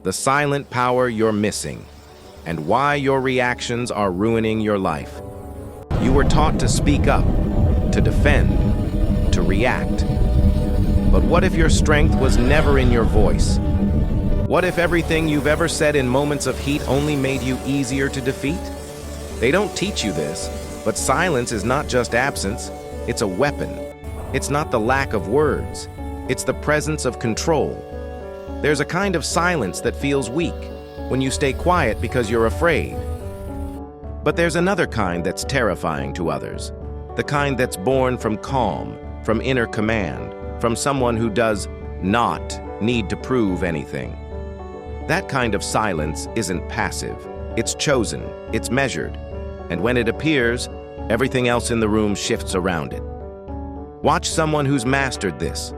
the silent power you're missing, and why your reactions are ruining your life. You were taught to speak up, to defend, to react. But what if your strength was never in your voice? What if everything you've ever said in moments of heat only made you easier to defeat? They don't teach you this, but silence is not just absence, it's a weapon. It's not the lack of words, it's the presence of control. There's a kind of silence that feels weak, when you stay quiet because you're afraid. But there's another kind that's terrifying to others, the kind that's born from calm, from inner command, from someone who does not need to prove anything. That kind of silence isn't passive. It's chosen, it's measured, and when it appears, everything else in the room shifts around it. Watch someone who's mastered this.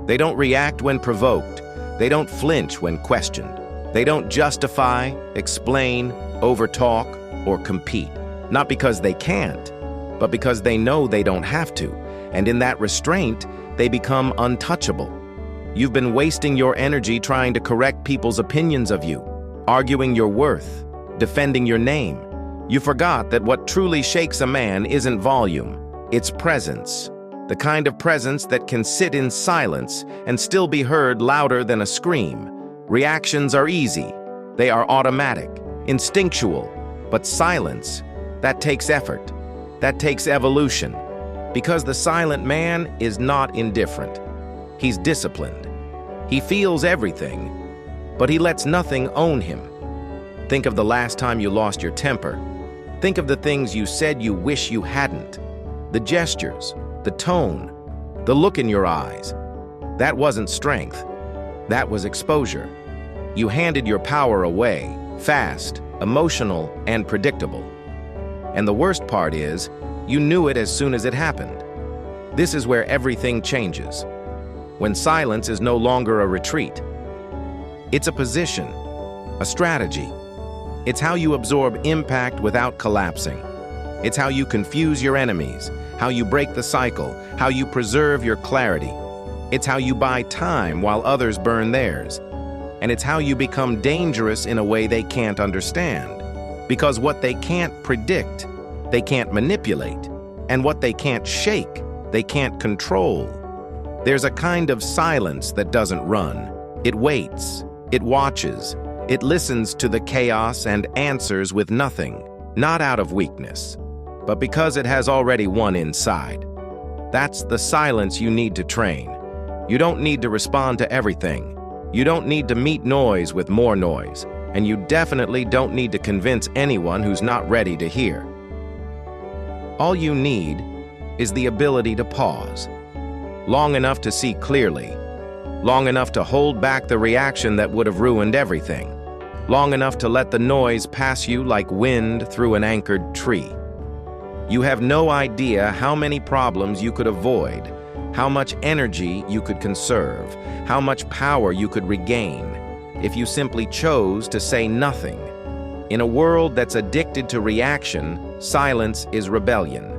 They don't react when provoked. They don't flinch when questioned. They don't justify, explain, overtalk, or compete. Not because they can't, but because they know they don't have to. And in that restraint, they become untouchable. You've been wasting your energy trying to correct people's opinions of you, arguing your worth, defending your name. You forgot that what truly shakes a man isn't volume, it's presence. The kind of presence that can sit in silence and still be heard louder than a scream. Reactions are easy. They are automatic, instinctual. But silence, that takes effort. That takes evolution. Because the silent man is not indifferent. He's disciplined. He feels everything, but he lets nothing own him. Think of the last time you lost your temper. Think of the things you said you wish you hadn't. The gestures, the tone, the look in your eyes. That wasn't strength. That was exposure. You handed your power away, fast, emotional, and predictable. And the worst part is, you knew it as soon as it happened. This is where everything changes. When silence is no longer a retreat. It's a position, a strategy. It's how you absorb impact without collapsing. It's how you confuse your enemies, how you break the cycle, how you preserve your clarity. It's how you buy time while others burn theirs. And it's how you become dangerous in a way they can't understand. Because what they can't predict, they can't manipulate. And what they can't shake, they can't control. There's a kind of silence that doesn't run. It waits, it watches, it listens to the chaos and answers with nothing, not out of weakness, but because it has already won inside. That's the silence you need to train. You don't need to respond to everything. You don't need to meet noise with more noise, and you definitely don't need to convince anyone who's not ready to hear. All you need is the ability to pause. Long enough to see clearly, long enough to hold back the reaction that would have ruined everything, long enough to let the noise pass you like wind through an anchored tree. You have no idea how many problems you could avoid, how much energy you could conserve, how much power you could regain if you simply chose to say nothing. In a world that's addicted to reaction, silence is rebellion.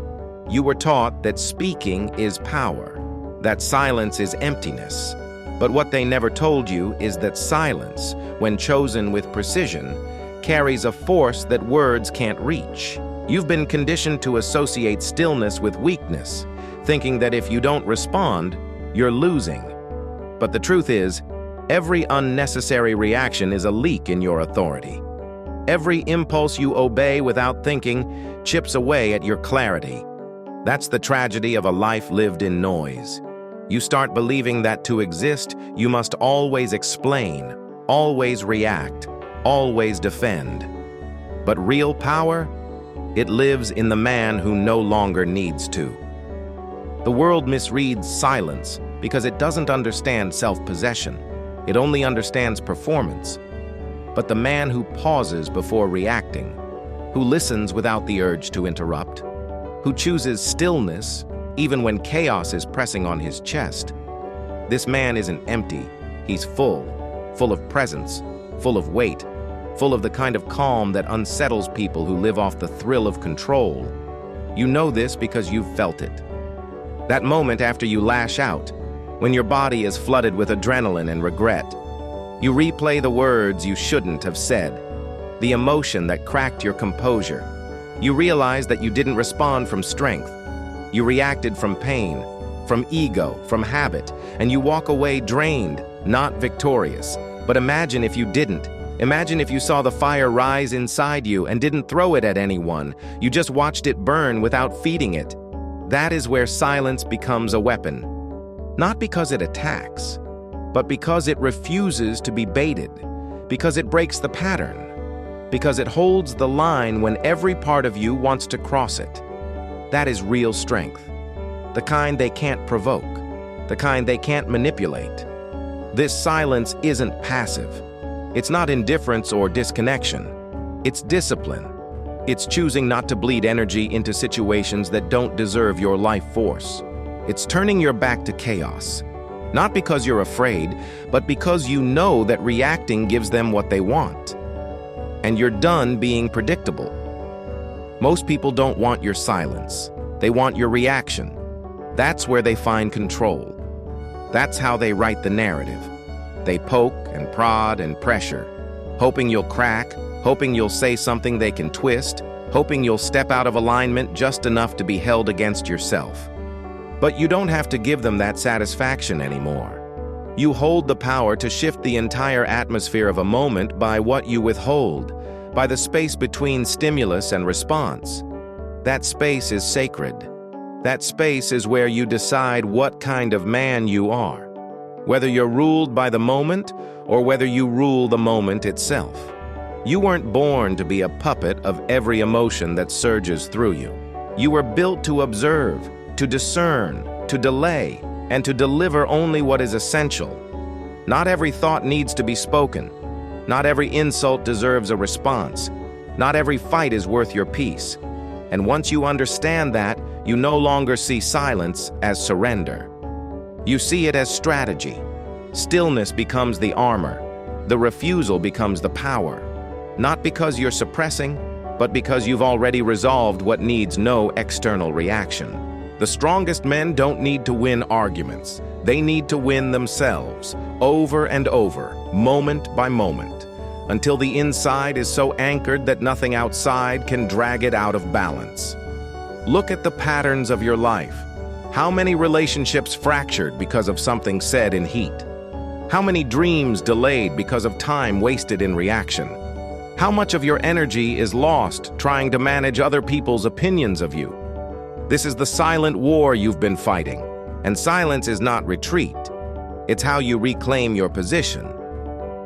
You were taught that speaking is power, that silence is emptiness. But what they never told you is that silence, when chosen with precision, carries a force that words can't reach. You've been conditioned to associate stillness with weakness, thinking that if you don't respond, you're losing. But the truth is, every unnecessary reaction is a leak in your authority. Every impulse you obey without thinking chips away at your clarity. That's the tragedy of a life lived in noise. You start believing that to exist, you must always explain, always react, always defend. But real power? It lives in the man who no longer needs to. The world misreads silence because it doesn't understand self-possession. It only understands performance. But the man who pauses before reacting, who listens without the urge to interrupt, who chooses stillness even when chaos is pressing on his chest, this man isn't empty, he's full of presence, full of weight, full of the kind of calm that unsettles people who live off the thrill of control. You know this because you've felt it. That moment after you lash out, when your body is flooded with adrenaline and regret. You replay the words you shouldn't have said, the emotion that cracked your composure. You realize that you didn't respond from strength. You reacted from pain, from ego, from habit, and you walk away drained, not victorious. But imagine if you didn't. Imagine if you saw the fire rise inside you and didn't throw it at anyone. You just watched it burn without feeding it. That is where silence becomes a weapon. Not because it attacks, but because it refuses to be baited, because it breaks the pattern, because it holds the line when every part of you wants to cross it. That is real strength. The kind they can't provoke, the kind they can't manipulate. This silence isn't passive. It's not indifference or disconnection. It's discipline. It's choosing not to bleed energy into situations that don't deserve your life force. It's turning your back to chaos. Not because you're afraid, but because you know that reacting gives them what they want. And you're done being predictable. Most people don't want your silence. They want your reaction. That's where they find control. That's how they write the narrative. They poke and prod and pressure, hoping you'll crack, hoping you'll say something they can twist, hoping you'll step out of alignment just enough to be held against yourself. But you don't have to give them that satisfaction anymore. You hold the power to shift the entire atmosphere of a moment by what you withhold, by the space between stimulus and response. That space is sacred. That space is where you decide what kind of man you are, whether you're ruled by the moment or whether you rule the moment itself. You weren't born to be a puppet of every emotion that surges through you. You were built to observe, to discern, to delay, and to deliver only what is essential. Not every thought needs to be spoken. Not every insult deserves a response. Not every fight is worth your peace. And once you understand that, you no longer see silence as surrender. You see it as strategy. Stillness becomes the armor. The refusal becomes the power. Not because you're suppressing, but because you've already resolved what needs no external reaction. The strongest men don't need to win arguments. They need to win themselves, over and over, moment by moment, until the inside is so anchored that nothing outside can drag it out of balance. Look at the patterns of your life. How many relationships fractured because of something said in heat? How many dreams delayed because of time wasted in reaction? How much of your energy is lost trying to manage other people's opinions of you? This is the silent war you've been fighting, and silence is not retreat. It's how you reclaim your position.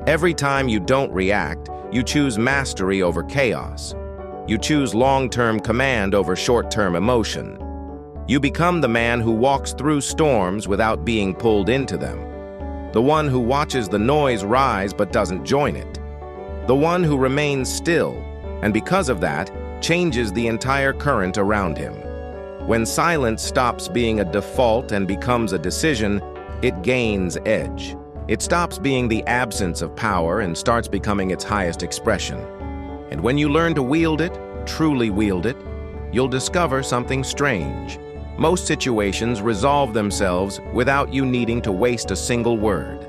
Every time you don't react, you choose mastery over chaos. You choose long-term command over short-term emotion. You become the man who walks through storms without being pulled into them. The one who watches the noise rise but doesn't join it. The one who remains still, and because of that, changes the entire current around him. When silence stops being a default and becomes a decision, it gains edge. It stops being the absence of power and starts becoming its highest expression. And when you learn to wield it, truly wield it, you'll discover something strange. Most situations resolve themselves without you needing to waste a single word.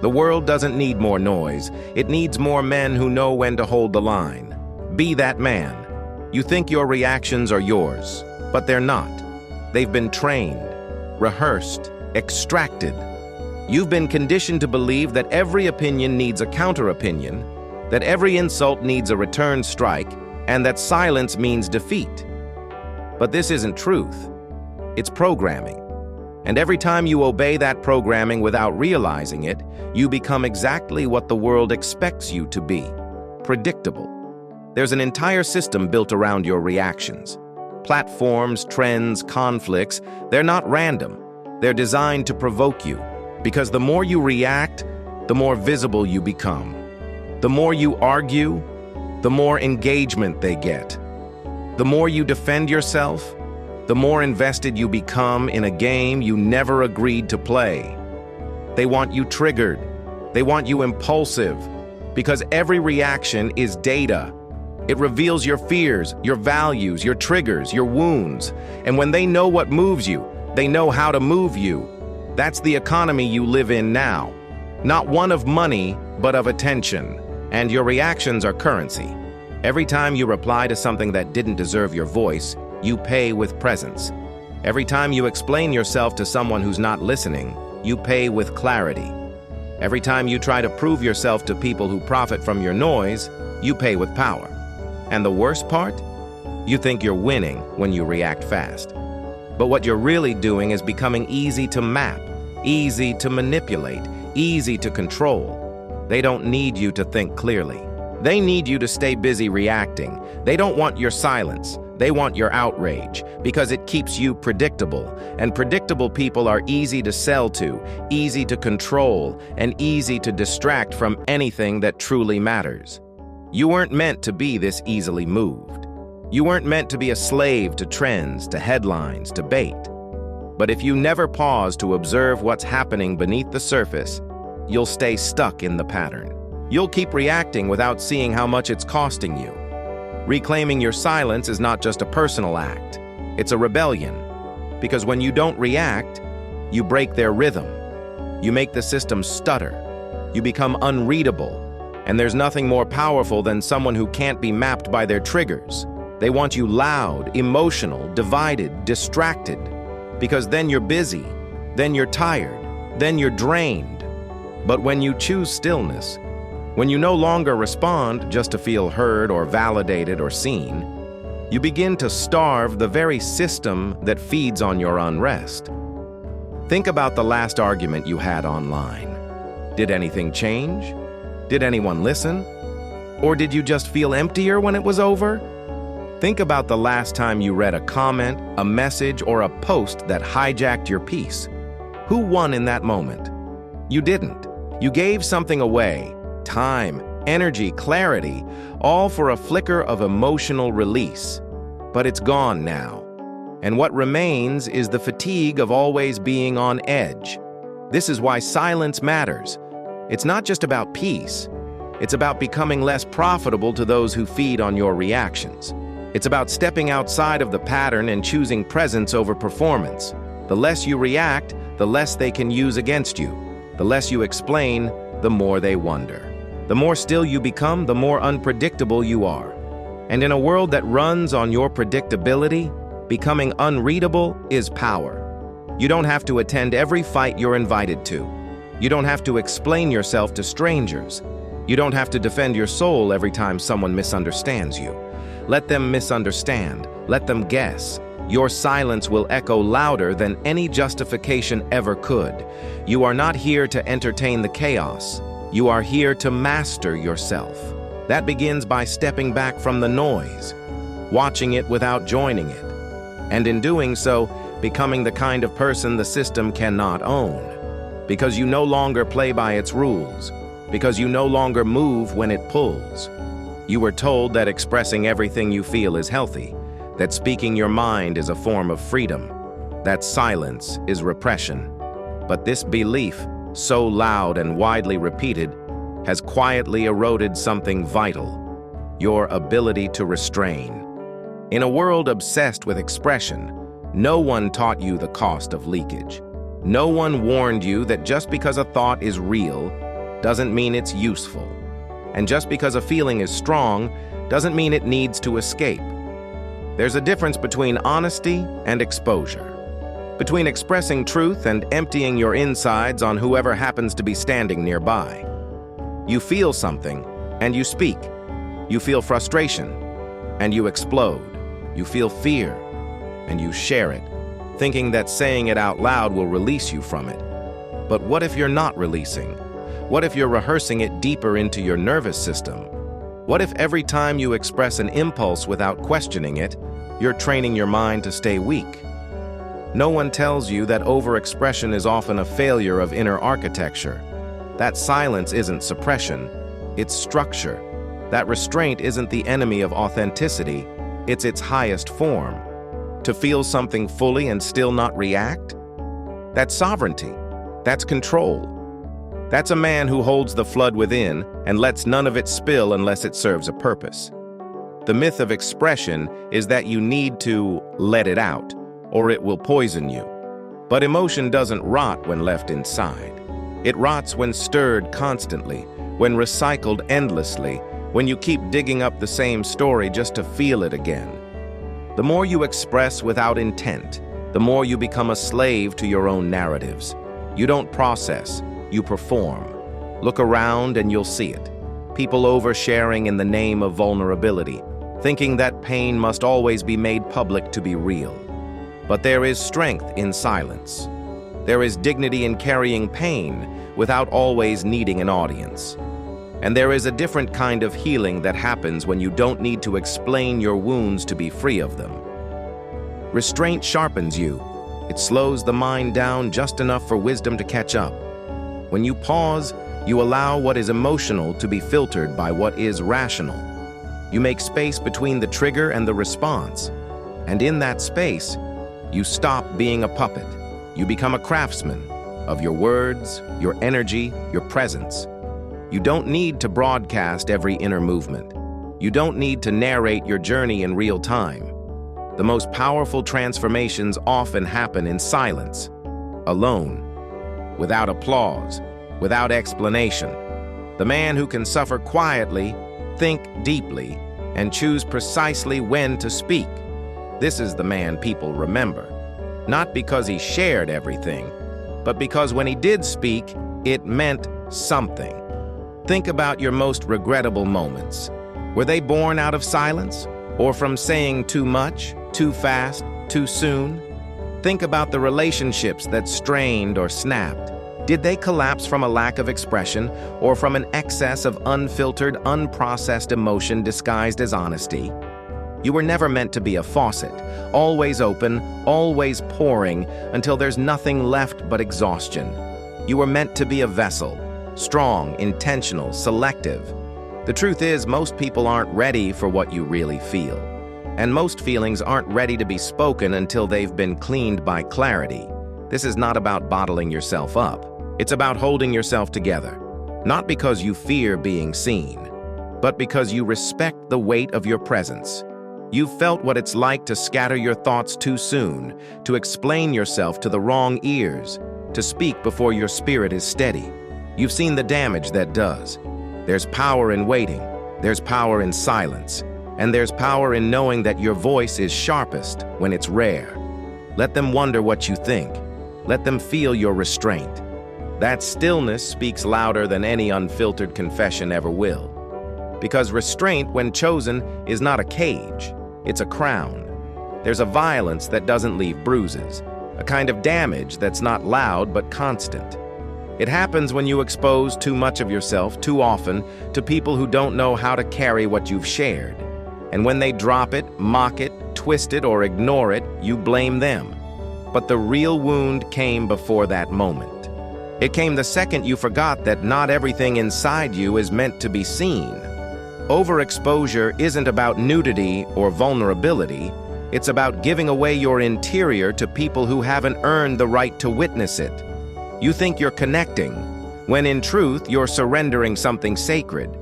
The world doesn't need more noise. It needs more men who know when to hold the line. Be that man. You think your reactions are yours, but they're not. They've been trained, rehearsed, extracted. You've been conditioned to believe that every opinion needs a counter-opinion, that every insult needs a return strike, and that silence means defeat. But this isn't truth. It's programming. And every time you obey that programming without realizing it, you become exactly what the world expects you to be: predictable. There's an entire system built around your reactions. Platforms, trends, conflicts, they're not random. They're designed to provoke you, because the more you react, the more visible you become. The more you argue, the more engagement they get. The more you defend yourself, the more invested you become in a game you never agreed to play. They want you triggered. They want you impulsive, because every reaction is data. It reveals your fears, your values, your triggers, your wounds. And when they know what moves you, they know how to move you. That's the economy you live in now. Not one of money, but of attention. And your reactions are currency. Every time you reply to something that didn't deserve your voice, you pay with presence. Every time you explain yourself to someone who's not listening, you pay with clarity. Every time you try to prove yourself to people who profit from your noise, you pay with power. And the worst part? You think you're winning when you react fast. But what you're really doing is becoming easy to map, easy to manipulate, easy to control. They don't need you to think clearly. They need you to stay busy reacting. They don't want your silence. They want your outrage, because it keeps you predictable. And predictable people are easy to sell to, easy to control, and easy to distract from anything that truly matters. You weren't meant to be this easily moved. You weren't meant to be a slave to trends, to headlines, to bait. But if you never pause to observe what's happening beneath the surface, you'll stay stuck in the pattern. You'll keep reacting without seeing how much it's costing you. Reclaiming your silence is not just a personal act. It's a rebellion. Because when you don't react, you break their rhythm. You make the system stutter. You become unreadable. And there's nothing more powerful than someone who can't be mapped by their triggers. They want you loud, emotional, divided, distracted. Because then you're busy, then you're tired, then you're drained. But when you choose stillness, when you no longer respond just to feel heard or validated or seen, you begin to starve the very system that feeds on your unrest. Think about the last argument you had online. Did anything change? Did anyone listen? Or did you just feel emptier when it was over? Think about the last time you read a comment, a message, or a post that hijacked your peace. Who won in that moment? You didn't. You gave something away. Time, energy, clarity, all for a flicker of emotional release. But it's gone now. And what remains is the fatigue of always being on edge. This is why silence matters. It's not just about peace. It's about becoming less profitable to those who feed on your reactions. It's about stepping outside of the pattern and choosing presence over performance. The less you react, the less they can use against you. The less you explain, the more they wonder. The more still you become, the more unpredictable you are. And in a world that runs on your predictability, becoming unreadable is power. You don't have to attend every fight you're invited to. You don't have to explain yourself to strangers. You don't have to defend your soul every time someone misunderstands you. Let them misunderstand. Let them guess. Your silence will echo louder than any justification ever could. You are not here to entertain the chaos. You are here to master yourself. That begins by stepping back from the noise, watching it without joining it, and in doing so, becoming the kind of person the system cannot own. Because you no longer play by its rules, because you no longer move when it pulls. You were told that expressing everything you feel is healthy, that speaking your mind is a form of freedom, that silence is repression. But this belief, so loud and widely repeated, has quietly eroded something vital: your ability to restrain. In a world obsessed with expression, no one taught you the cost of leakage. No one warned you that just because a thought is real doesn't mean it's useful. And just because a feeling is strong doesn't mean it needs to escape. There's a difference between honesty and exposure, between expressing truth and emptying your insides on whoever happens to be standing nearby. You feel something, and you speak. You feel frustration, and you explode. You feel fear, and you share it, thinking that saying it out loud will release you from it. But what if you're not releasing? What if you're rehearsing it deeper into your nervous system? What if every time you express an impulse without questioning it, you're training your mind to stay weak? No one tells you that overexpression is often a failure of inner architecture. That silence isn't suppression, it's structure. That restraint isn't the enemy of authenticity, it's its highest form. To feel something fully and still not react? That's sovereignty. That's control. That's a man who holds the flood within and lets none of it spill unless it serves a purpose. The myth of expression is that you need to let it out, or it will poison you. But emotion doesn't rot when left inside. It rots when stirred constantly, when recycled endlessly, when you keep digging up the same story just to feel it again. The more you express without intent, the more you become a slave to your own narratives. You don't process, you perform. Look around and you'll see it. People oversharing in the name of vulnerability, thinking that pain must always be made public to be real. But there is strength in silence. There is dignity in carrying pain without always needing an audience. And there is a different kind of healing that happens when you don't need to explain your wounds to be free of them. Restraint sharpens you. It slows the mind down just enough for wisdom to catch up. When you pause, you allow what is emotional to be filtered by what is rational. You make space between the trigger and the response. And in that space, you stop being a puppet. You become a craftsman of your words, your energy, your presence. You don't need to broadcast every inner movement. You don't need to narrate your journey in real time. The most powerful transformations often happen in silence, alone, without applause, without explanation. The man who can suffer quietly, think deeply, and choose precisely when to speak. This is the man people remember. Not because he shared everything, but because when he did speak, it meant something. Think about your most regrettable moments. Were they born out of silence? Or from saying too much, too fast, too soon? Think about the relationships that strained or snapped. Did they collapse from a lack of expression or from an excess of unfiltered, unprocessed emotion disguised as honesty? You were never meant to be a faucet, always open, always pouring, until there's nothing left but exhaustion. You were meant to be a vessel, strong, intentional, selective. The truth is, most people aren't ready for what you really feel. And most feelings aren't ready to be spoken until they've been cleaned by clarity. This is not about bottling yourself up. It's about holding yourself together. Not because you fear being seen, but because you respect the weight of your presence. You've felt what it's like to scatter your thoughts too soon, to explain yourself to the wrong ears, to speak before your spirit is steady. You've seen the damage that does. There's power in waiting, there's power in silence, and there's power in knowing that your voice is sharpest when it's rare. Let them wonder what you think. Let them feel your restraint. That stillness speaks louder than any unfiltered confession ever will. Because restraint, when chosen, is not a cage, it's a crown. There's a violence that doesn't leave bruises, a kind of damage that's not loud but constant. It happens when you expose too much of yourself too often to people who don't know how to carry what you've shared. And when they drop it, mock it, twist it, or ignore it, you blame them. But the real wound came before that moment. It came the second you forgot that not everything inside you is meant to be seen. Overexposure isn't about nudity or vulnerability. It's about giving away your interior to people who haven't earned the right to witness it. You think you're connecting, when in truth you're surrendering something sacred.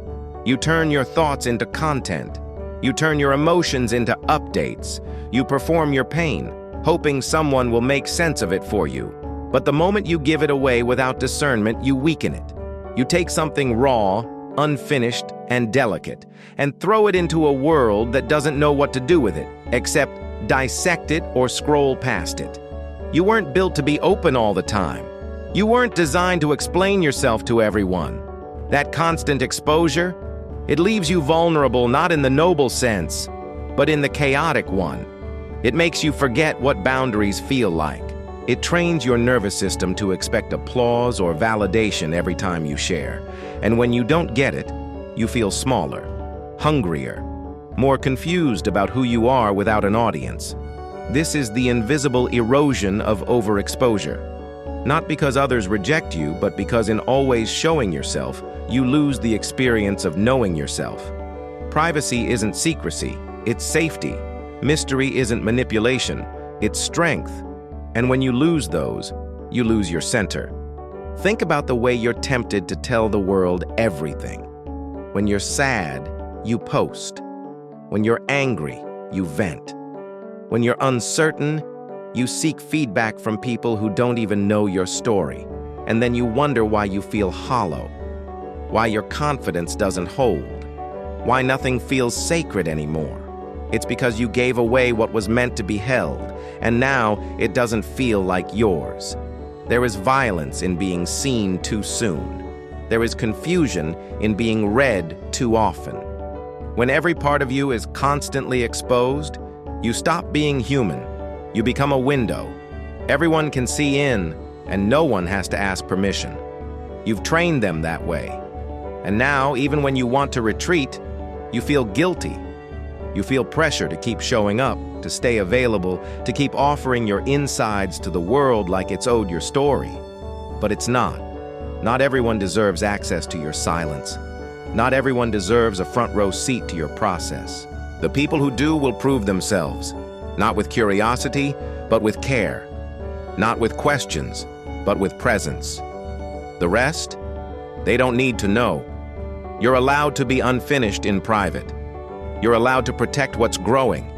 You turn your thoughts into content. You turn your emotions into updates. You perform your pain, hoping someone will make sense of it for you. But the moment you give it away without discernment, you weaken it. You take something raw, unfinished, and delicate, and throw it into a world that doesn't know what to do with it, except dissect it or scroll past it. You weren't built to be open all the time. You weren't designed to explain yourself to everyone. That constant exposure, it leaves you vulnerable not in the noble sense, but in the chaotic one. It makes you forget what boundaries feel like. It trains your nervous system to expect applause or validation every time you share. And when you don't get it, you feel smaller, hungrier, more confused about who you are without an audience. This is the invisible erosion of overexposure. Not because others reject you, but because in always showing yourself, you lose the experience of knowing yourself. Privacy isn't secrecy, it's safety. Mystery isn't manipulation, it's strength. And when you lose those, you lose your center. Think about the way you're tempted to tell the world everything. When you're sad, you post. When you're angry, you vent. When you're uncertain, you seek feedback from people who don't even know your story. and then you wonder why you feel hollow, why your confidence doesn't hold, why nothing feels sacred anymore. It's because you gave away what was meant to be held, and now it doesn't feel like yours. There is violence in being seen too soon. There is confusion in being read too often. When every part of you is constantly exposed, you stop being human. You become a window. Everyone can see in, and no one has to ask permission. You've trained them that way. And now, even when you want to retreat, you feel guilty. You feel pressure to keep showing up, to stay available, to keep offering your insides to the world like it's owed your story. But it's not. Not everyone deserves access to your silence. Not everyone deserves a front row seat to your process. The people who do will prove themselves, not with curiosity, but with care. Not with questions, but with presence. The rest? They don't need to know. You're allowed to be unfinished in private. You're allowed to protect what's growing.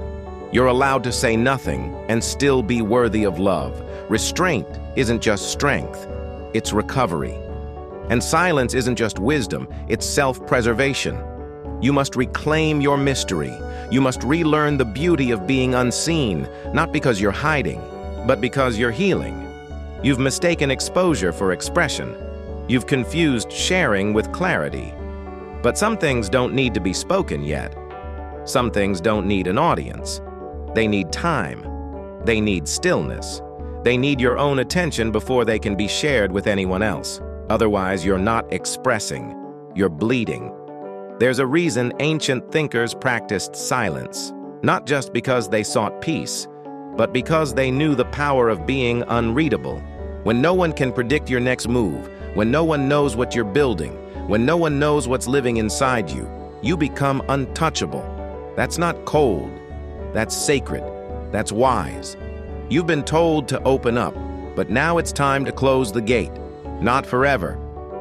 You're allowed to say nothing and still be worthy of love. Restraint isn't just strength, it's recovery. And silence isn't just wisdom, it's self-preservation. You must reclaim your mystery. You must relearn the beauty of being unseen, not because you're hiding, but because you're healing. You've mistaken exposure for expression. You've confused sharing with clarity. But some things don't need to be spoken yet. Some things don't need an audience. They need time. They need stillness. They need your own attention before they can be shared with anyone else. Otherwise, you're not expressing. You're bleeding. There's a reason ancient thinkers practiced silence, not just because they sought peace, but because they knew the power of being unreadable. When no one can predict your next move, when no one knows what you're building, when no one knows what's living inside you, you become untouchable. That's not cold. That's sacred. That's wise. You've been told to open up, but now it's time to close the gate. Not forever,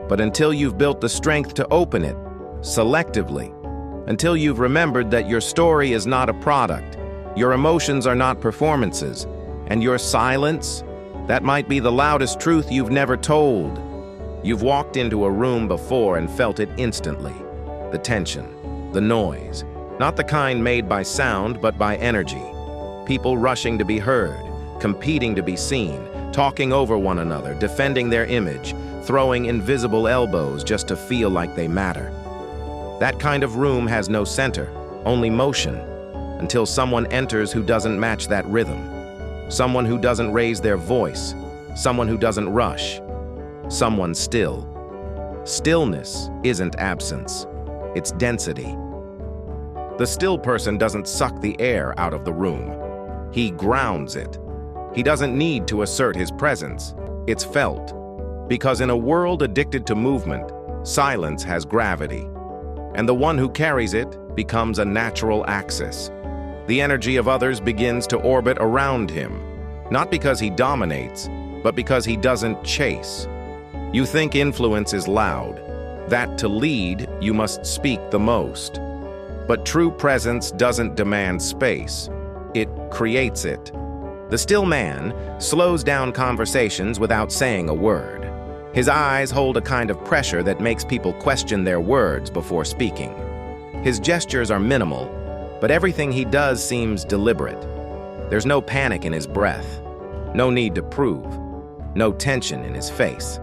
but until you've built the strength to open it, selectively. Until you've remembered that your story is not a product, your emotions are not performances, and your silence, that might be the loudest truth you've never told. You've walked into a room before and felt it instantly. The tension, the noise. Not the kind made by sound, but by energy. People rushing to be heard, competing to be seen, talking over one another, defending their image, throwing invisible elbows just to feel like they matter. That kind of room has no center, only motion, until someone enters who doesn't match that rhythm. Someone who doesn't raise their voice, someone who doesn't rush, someone still. Stillness isn't absence, it's density. The still person doesn't suck the air out of the room. He grounds it. He doesn't need to assert his presence. It's felt. Because in a world addicted to movement, silence has gravity. And the one who carries it becomes a natural axis. The energy of others begins to orbit around him. Not because he dominates, but because he doesn't chase. You think influence is loud. That to lead, you must speak the most. But true presence doesn't demand space. It creates it. The still man slows down conversations without saying a word. His eyes hold a kind of pressure that makes people question their words before speaking. His gestures are minimal, but everything he does seems deliberate. There's no panic in his breath, no need to prove, no tension in his face.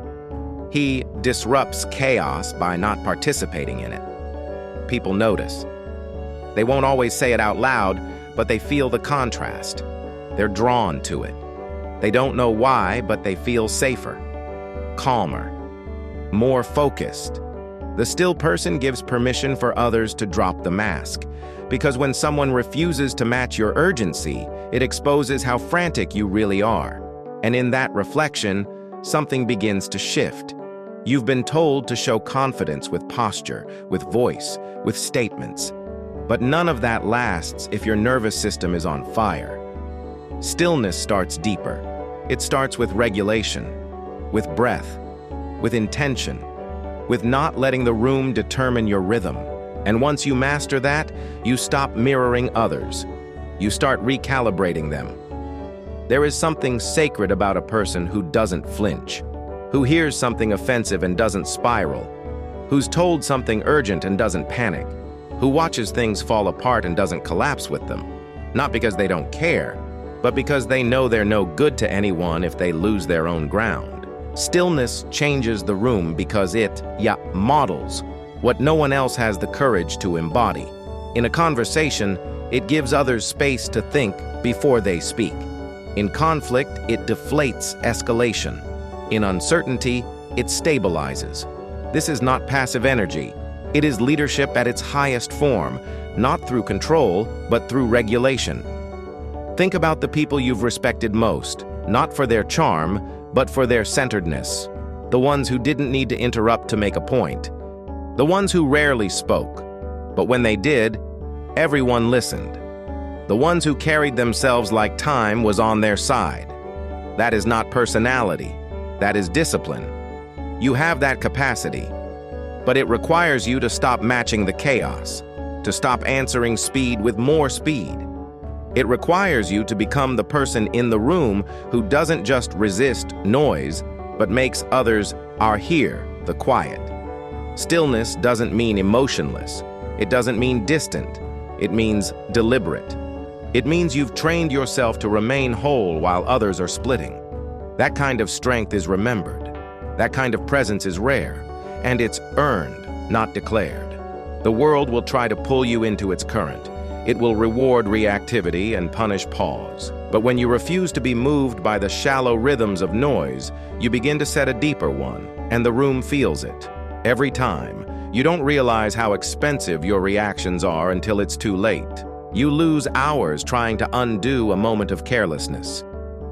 He disrupts chaos by not participating in it. People notice. They won't always say it out loud, but they feel the contrast. They're drawn to it. They don't know why, but they feel safer, calmer, more focused. The still person gives permission for others to drop the mask, because when someone refuses to match your urgency, it exposes how frantic you really are. And in that reflection, something begins to shift. You've been told to show confidence with posture, with voice, with statements. But none of that lasts if your nervous system is on fire. Stillness starts deeper. It starts with regulation, with breath, with intention, with not letting the room determine your rhythm. And once you master that, you stop mirroring others. You start recalibrating them. There is something sacred about a person who doesn't flinch, who hears something offensive and doesn't spiral, who's told something urgent and doesn't panic, who watches things fall apart and doesn't collapse with them, not because they don't care, but because they know they're no good to anyone if they lose their own ground. Stillness changes the room because it, models what no one else has the courage to embody. In a conversation, it gives others space to think before they speak. In conflict, it deflates escalation. In uncertainty, it stabilizes. This is not passive energy. It is leadership at its highest form, not through control, but through regulation. Think about the people you've respected most, not for their charm, but for their centeredness. The ones who didn't need to interrupt to make a point. The ones who rarely spoke, but when they did, everyone listened. The ones who carried themselves like time was on their side. That is not personality. That is discipline. You have that capacity, but it requires you to stop matching the chaos, to stop answering speed with more speed. It requires you to become the person in the room who doesn't just resist noise, but makes others hear the quiet. Stillness doesn't mean emotionless. It doesn't mean distant. It means deliberate. It means you've trained yourself to remain whole while others are splitting. That kind of strength is remembered. That kind of presence is rare, and it's earned, not declared. The world will try to pull you into its current. It will reward reactivity and punish pause. But when you refuse to be moved by the shallow rhythms of noise, you begin to set a deeper one, and the room feels it. Every time, you don't realize how expensive your reactions are until it's too late. You lose hours trying to undo a moment of carelessness.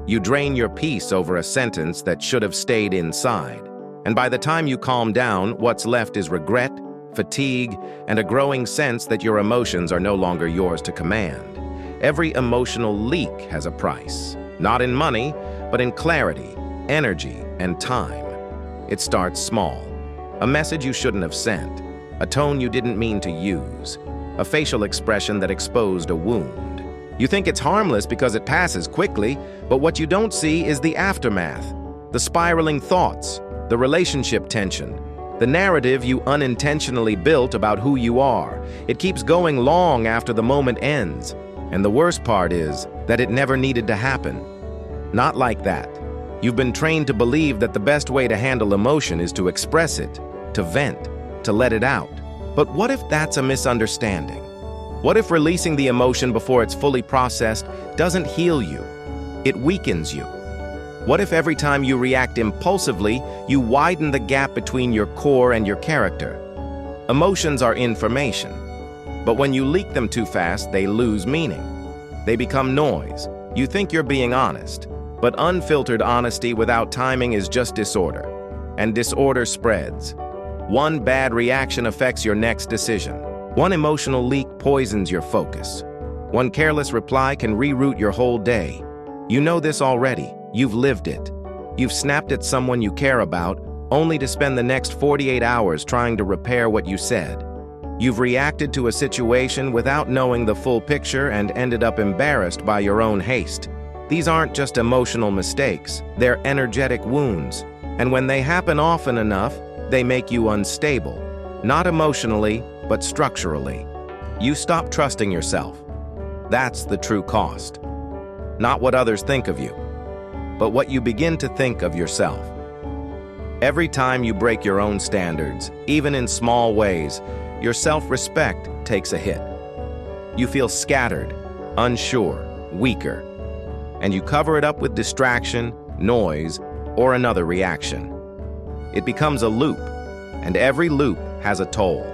You drain your peace over a sentence that should have stayed inside. And by the time you calm down, what's left is regret, fatigue, and a growing sense that your emotions are no longer yours to command. Every emotional leak has a price, not in money, but in clarity, energy, and time. It starts small. A message you shouldn't have sent, a tone you didn't mean to use, a facial expression that exposed a wound. You think it's harmless because it passes quickly, but what you don't see is the aftermath, the spiraling thoughts, the relationship tension, the narrative you unintentionally built about who you are. It keeps going long after the moment ends, and the worst part is that it never needed to happen. Not like that. You've been trained to believe that the best way to handle emotion is to express it, to vent, to let it out. But what if that's a misunderstanding? What if releasing the emotion before it's fully processed doesn't heal you? It weakens you. What if every time you react impulsively, you widen the gap between your core and your character? Emotions are information, but when you leak them too fast, they lose meaning. They become noise. You think you're being honest, but unfiltered honesty without timing is just disorder, and disorder spreads. One bad reaction affects your next decision. One emotional leak poisons your focus. One careless reply can reroute your whole day. You know this already. You've lived it. You've snapped at someone you care about, only to spend the next 48 hours trying to repair what you said. You've reacted to a situation without knowing the full picture and ended up embarrassed by your own haste. These aren't just emotional mistakes, they're energetic wounds. And when they happen often enough, they make you unstable. Not emotionally, but structurally. You stop trusting yourself. That's the true cost. Not what others think of you, but what you begin to think of yourself. Every time you break your own standards, even in small ways, your self-respect takes a hit. You feel scattered, unsure, weaker, and you cover it up with distraction, noise, or another reaction. It becomes a loop, and every loop has a toll.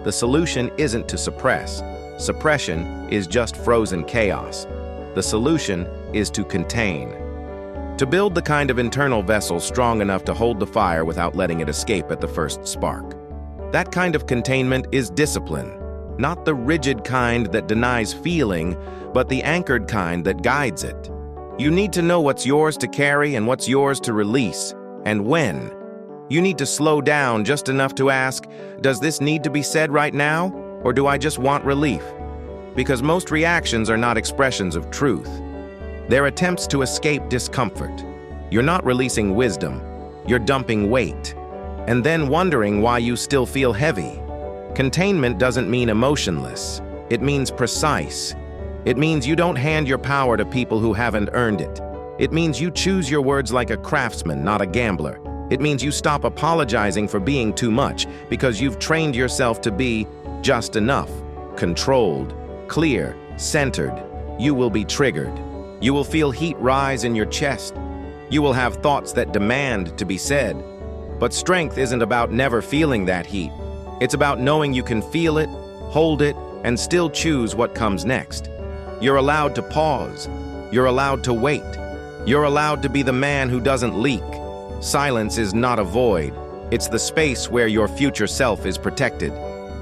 The solution isn't to suppress. Suppression is just frozen chaos. The solution is to contain. To build the kind of internal vessel strong enough to hold the fire without letting it escape at the first spark. That kind of containment is discipline, not the rigid kind that denies feeling, but the anchored kind that guides it. You need to know what's yours to carry and what's yours to release, and when. You need to slow down just enough to ask, does this need to be said right now, or do I just want relief? Because most reactions are not expressions of truth. They're attempts to escape discomfort. You're not releasing wisdom. You're dumping weight, and then wondering why you still feel heavy. Containment doesn't mean emotionless. It means precise. It means you don't hand your power to people who haven't earned it. It means you choose your words like a craftsman, not a gambler. It means you stop apologizing for being too much because you've trained yourself to be just enough, controlled, clear, centered. You will be triggered. You will feel heat rise in your chest. You will have thoughts that demand to be said. But strength isn't about never feeling that heat. It's about knowing you can feel it, hold it, and still choose what comes next. You're allowed to pause. You're allowed to wait. You're allowed to be the man who doesn't leak. Silence is not a void. It's the space where your future self is protected.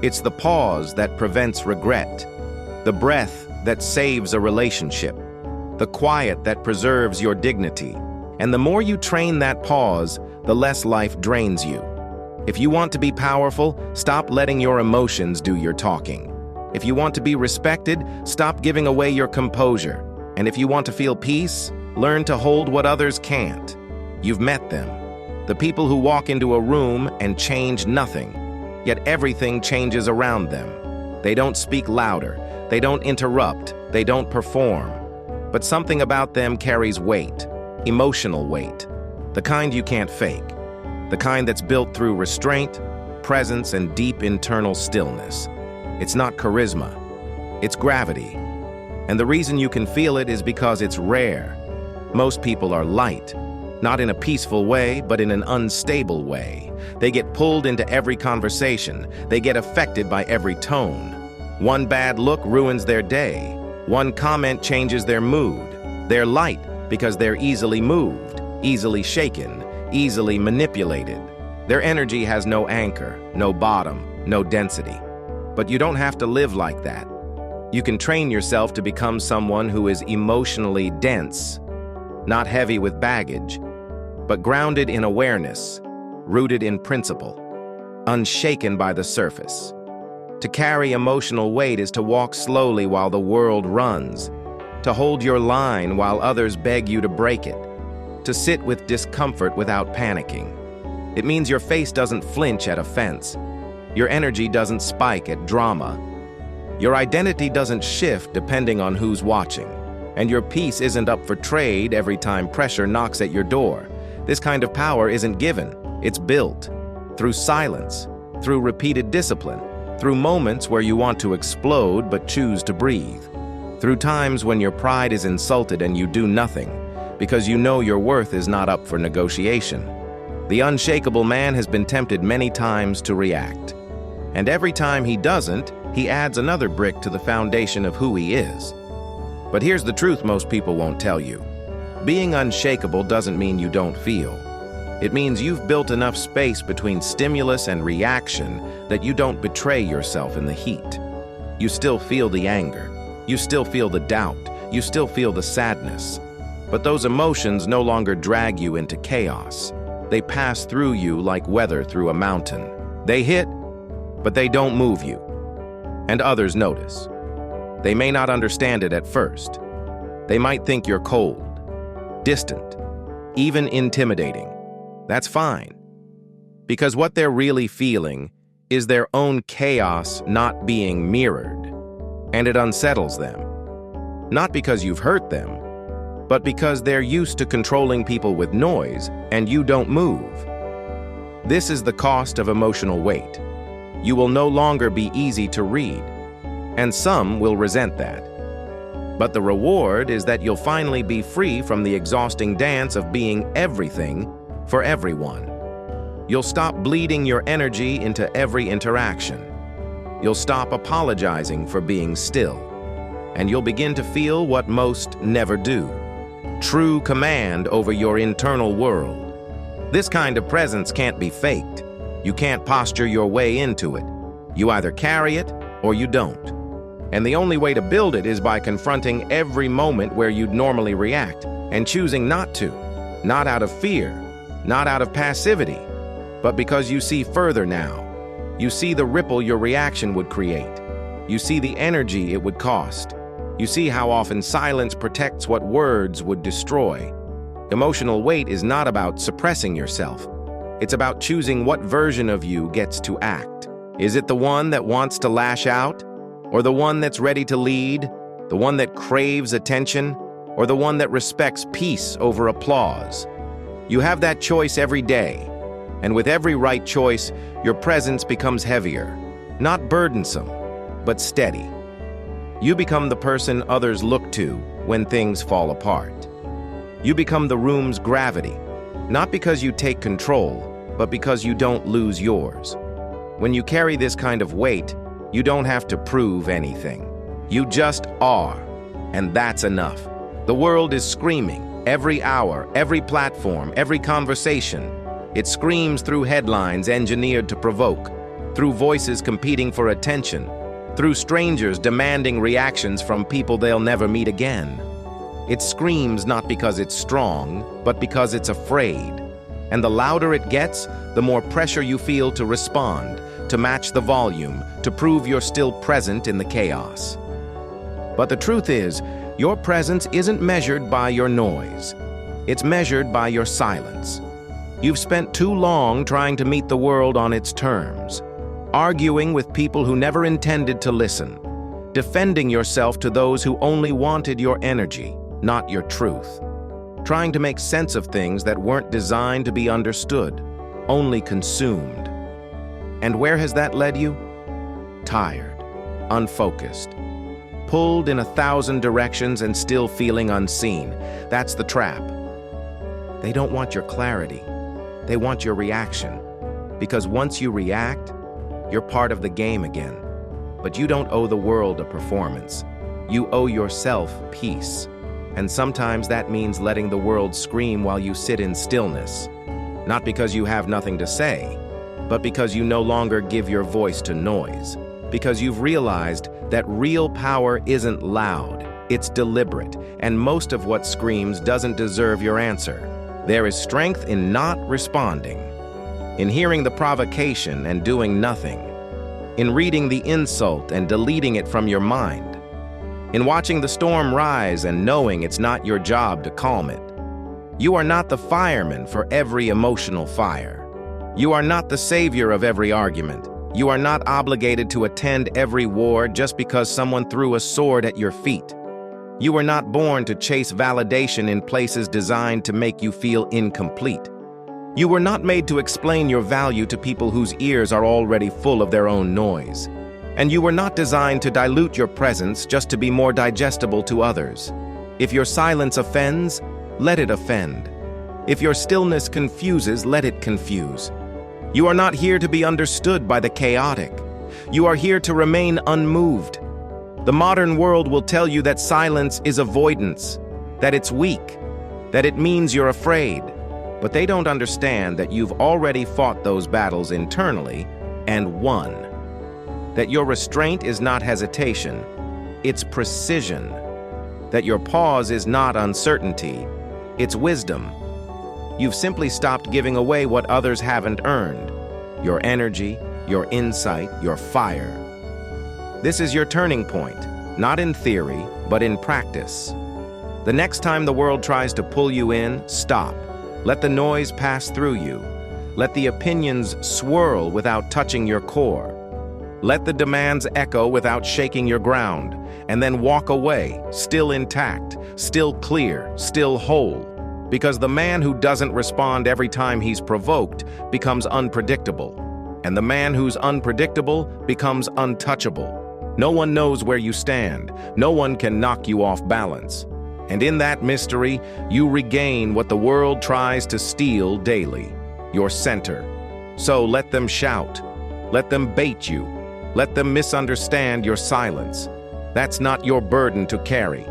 It's the pause that prevents regret. The breath that saves a relationship. The quiet that preserves your dignity. And the more you train that pause, the less life drains you. If you want to be powerful, stop letting your emotions do your talking. If you want to be respected, stop giving away your composure. And if you want to feel peace, learn to hold what others can't. You've met them. The people who walk into a room and change nothing, yet everything changes around them. They don't speak louder. They don't interrupt. They don't perform. But something about them carries weight, emotional weight, the kind you can't fake. The kind that's built through restraint, presence, and deep internal stillness. It's not charisma, it's gravity. And the reason you can feel it is because it's rare. Most people are light, not in a peaceful way, but in an unstable way. They get pulled into every conversation. They get affected by every tone. One bad look ruins their day. One comment changes their mood. They're light because they're easily moved, easily shaken, easily manipulated. Their energy has no anchor, no bottom, no density. But you don't have to live like that. You can train yourself to become someone who is emotionally dense, not heavy with baggage, but grounded in awareness, rooted in principle, unshaken by the surface. To carry emotional weight is to walk slowly while the world runs, to hold your line while others beg you to break it, to sit with discomfort without panicking. It means your face doesn't flinch at offense. Your energy doesn't spike at drama. Your identity doesn't shift depending on who's watching. And your peace isn't up for trade every time pressure knocks at your door. This kind of power isn't given. It's built. Through silence, through repeated discipline, through moments where you want to explode but choose to breathe. Through times when your pride is insulted and you do nothing, because you know your worth is not up for negotiation. The unshakable man has been tempted many times to react. And every time he doesn't, he adds another brick to the foundation of who he is. But here's the truth most people won't tell you. Being unshakable doesn't mean you don't feel. It means you've built enough space between stimulus and reaction that you don't betray yourself in the heat. You still feel the anger. You still feel the doubt. You still feel the sadness. But those emotions no longer drag you into chaos. They pass through you like weather through a mountain. They hit, but they don't move you. And others notice. They may not understand it at first. They might think you're cold, distant, even intimidating. That's fine. Because what they're really feeling is their own chaos not being mirrored. And it unsettles them. Not because you've hurt them, but because they're used to controlling people with noise and you don't move. This is the cost of emotional weight. You will no longer be easy to read, and some will resent that. But the reward is that you'll finally be free from the exhausting dance of being everything for everyone. You'll stop bleeding your energy into every interaction. You'll stop apologizing for being still, and you'll begin to feel what most never do. True command over your internal world. This kind of presence can't be faked. You can't posture your way into it. You either carry it or you don't. And the only way to build it is by confronting every moment where you'd normally react and choosing not to. Not out of fear, not out of passivity, but because you see further now. You see the ripple your reaction would create. You see the energy it would cost. You see how often silence protects what words would destroy. Emotional weight is not about suppressing yourself. It's about choosing what version of you gets to act. Is it the one that wants to lash out? Or the one that's ready to lead? The one that craves attention? Or the one that respects peace over applause? You have that choice every day. And with every right choice, your presence becomes heavier, not burdensome, but steady. You become the person others look to when things fall apart. You become the room's gravity, not because you take control, but because you don't lose yours. When you carry this kind of weight, you don't have to prove anything. You just are, and that's enough. The world is screaming, every hour, every platform, every conversation. It screams through headlines engineered to provoke, through voices competing for attention, through strangers demanding reactions from people they'll never meet again. It screams not because it's strong, but because it's afraid. And the louder it gets, the more pressure you feel to respond, to match the volume, to prove you're still present in the chaos. But the truth is, your presence isn't measured by your noise. It's measured by your silence. You've spent too long trying to meet the world on its terms, arguing with people who never intended to listen, defending yourself to those who only wanted your energy, not your truth, trying to make sense of things that weren't designed to be understood, only consumed. And where has that led you? Tired, unfocused, pulled in 1,000 directions and still feeling unseen. That's the trap. They don't want your clarity. They want your reaction. Because once you react, you're part of the game again. But you don't owe the world a performance. You owe yourself peace. And sometimes that means letting the world scream while you sit in stillness. Not because you have nothing to say, but because you no longer give your voice to noise. Because you've realized that real power isn't loud, it's deliberate, and most of what screams doesn't deserve your answer. There is strength in not responding, in hearing the provocation and doing nothing, in reading the insult and deleting it from your mind, in watching the storm rise and knowing it's not your job to calm it. You are not the fireman for every emotional fire. You are not the savior of every argument. You are not obligated to attend every war just because someone threw a sword at your feet. You were not born to chase validation in places designed to make you feel incomplete. You were not made to explain your value to people whose ears are already full of their own noise. And you were not designed to dilute your presence just to be more digestible to others. If your silence offends, let it offend. If your stillness confuses, let it confuse. You are not here to be understood by the chaotic. You are here to remain unmoved. The modern world will tell you that silence is avoidance, that it's weak, that it means you're afraid. But they don't understand that you've already fought those battles internally and won. That your restraint is not hesitation, it's precision. That your pause is not uncertainty, it's wisdom. You've simply stopped giving away what others haven't earned. Your energy, your insight, your fire. This is your turning point, not in theory, but in practice. The next time the world tries to pull you in, stop. Let the noise pass through you. Let the opinions swirl without touching your core. Let the demands echo without shaking your ground, and then walk away, still intact, still clear, still whole. Because the man who doesn't respond every time he's provoked becomes unpredictable. And the man who's unpredictable becomes untouchable. No one knows where you stand. No one can knock you off balance. And in that mystery, you regain what the world tries to steal daily, your center. So let them shout. Let them bait you. Let them misunderstand your silence. That's not your burden to carry.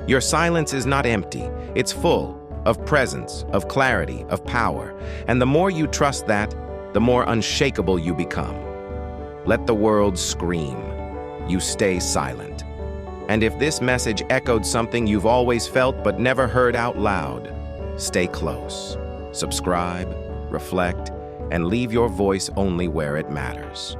Your silence is not empty. It's full of presence, of clarity, of power. And the more you trust that, the more unshakable you become. Let the world scream. You stay silent. And if this message echoed something you've always felt but never heard out loud, stay close. Subscribe, reflect, and leave your voice only where it matters.